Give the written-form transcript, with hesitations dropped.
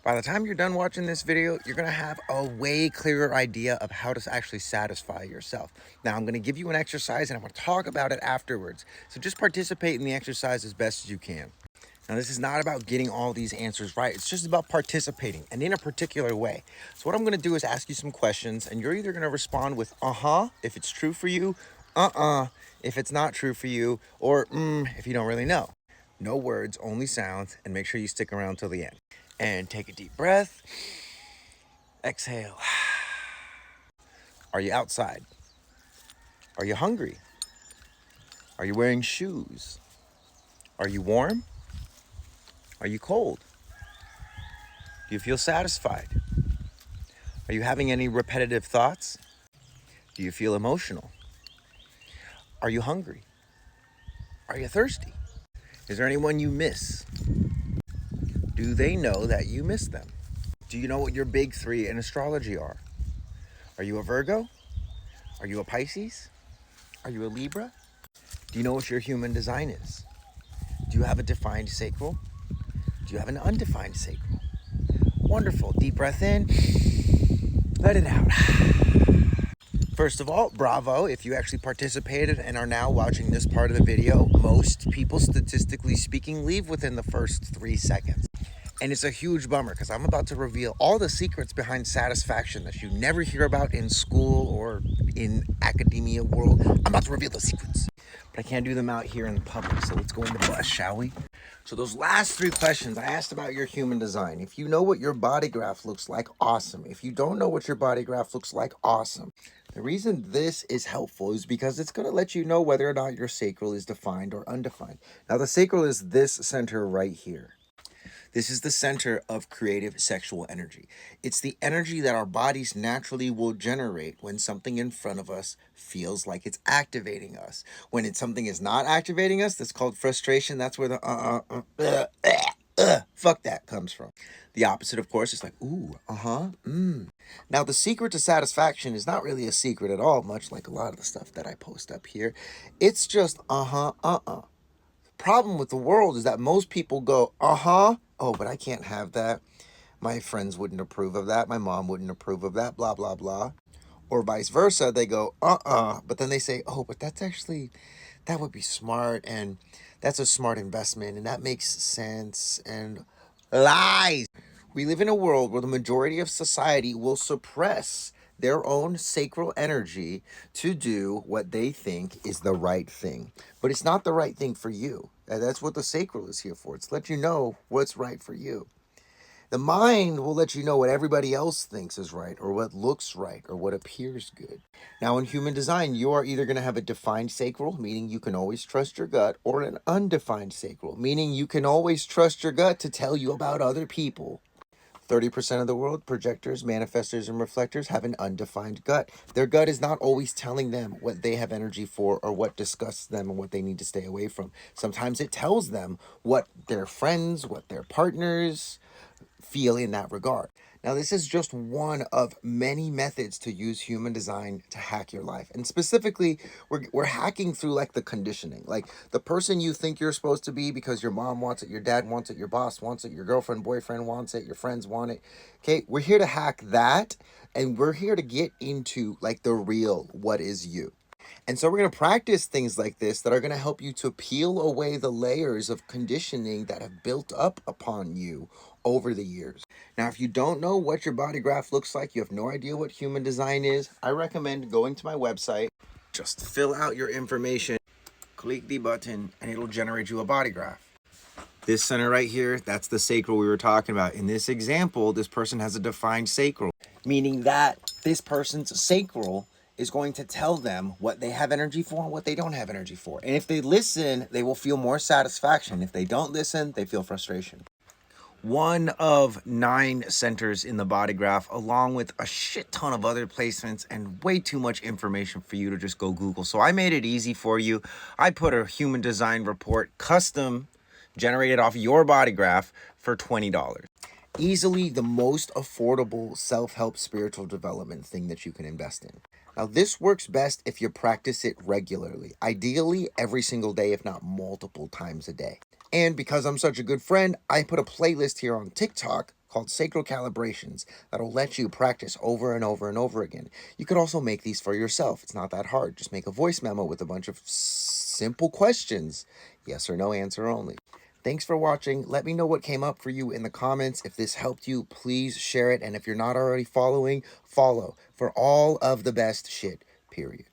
By the time you're done watching this video, you're gonna have a way clearer idea of how to actually satisfy yourself. Now, I'm gonna give you an exercise and I'm gonna talk about it afterwards. So just participate in the exercise as best as you can. Now, this is not about getting all these answers right. It's just about participating and in a particular way. So what I'm gonna do is ask you some questions and you're either gonna respond with if it's true for you, if it's not true for you, or if you don't really know. No words, only sounds, and make sure you stick around till the end. And take a deep breath. Exhale. Are you outside? Are you hungry? Are you wearing shoes? Are you warm? Are you cold? Do you feel satisfied? Are you having any repetitive thoughts? Do you feel emotional? Are you hungry? Are you thirsty? Is there anyone you miss? Do they know that you miss them? Do you know what your big three in astrology are? Are you a Virgo? Are you a Pisces? Are you a Libra? Do you know what your human design is? Do you have a defined sacral? Do you have an undefined sacral? Wonderful. Deep breath in. Let it out. First of all, bravo if you actually participated and are now watching this part of the video. Most people, statistically speaking, leave within the first 3 seconds. And it's a huge bummer because I'm about to reveal all the secrets behind satisfaction that you never hear about in school or in academia world. I'm about to reveal the secrets, but I can't do them out here in the public. So let's go in the bus, shall we? So those last 3 questions I asked about your human design. If you know what your body graph looks like, awesome. If you don't know what your body graph looks like, awesome. The reason this is helpful is because it's going to let you know whether or not your sacral is defined or undefined. Now, the sacral is this center right here. This is the center of creative sexual energy. It's the energy that our bodies naturally will generate when something in front of us feels like it's activating us. When something is not activating us, that's called frustration. That's where the fuck that comes from. The opposite, of course, is like, ooh, Now, the secret to satisfaction is not really a secret at all, much like a lot of the stuff that I post up here. It's just, Problem with the world is that most people go, oh, but I can't have that. My friends wouldn't approve of that. My mom wouldn't approve of that, blah, blah, blah. Or vice versa. They go, but then they say, oh, but that would be smart. And that's a smart investment. And that makes sense. And lies. We live in a world where the majority of society will suppress their own sacral energy to do what they think is the right thing. But it's not the right thing for you. And that's what the sacral is here for. It's to let you know what's right for you. The mind will let you know what everybody else thinks is right, or what looks right, or what appears good. Now, in human design, you are either going to have a defined sacral, meaning you can always trust your gut, or an undefined sacral, meaning you can always trust your gut to tell you about other people. 30% of the world, projectors, manifestors, and reflectors, have an undefined gut. Their gut is not always telling them what they have energy for or what disgusts them and what they need to stay away from. Sometimes it tells them what their friends, what their partners feel in that regard. Now, this is just one of many methods to use human design to hack your life. And specifically, we're hacking through like the conditioning. Like the person you think you're supposed to be because your mom wants it, your dad wants it, your boss wants it, your girlfriend, boyfriend wants it, your friends want it. Okay, we're here to hack that. And we're here to get into like the real what is you. And so we're going to practice things like this that are going to help you to peel away the layers of conditioning that have built up upon you over the years. Now, if you don't know what your body graph looks like, you have no idea what human design is, I recommend going to my website, just fill out your information, click the button, and it'll generate you a body graph. This center right here, that's the sacral we were talking about. In this example, this person has a defined sacral, meaning that this person's sacral is going to tell them what they have energy for and what they don't have energy for. And if they listen, they will feel more satisfaction. If they don't listen, they feel frustration. One of 9 centers in the body graph, along with a shit ton of other placements and way too much information for you to just go Google. So I made it easy for you. I put a human design report custom generated off your body graph for $20. Easily the most affordable self-help spiritual development thing that you can invest in. Now, this works best if you practice it regularly, ideally every single day, if not multiple times a day. And because I'm such a good friend, I put a playlist here on TikTok called sacral calibrations that'll let you practice over and over and over again. You could also make these for yourself. It's not that hard. Just make a voice memo with a bunch of simple questions. Yes or no answer only. Thanks for watching. Let me know what came up for you in the comments. If this helped you, please share it. And if you're not already following, follow for all of the best shit, period.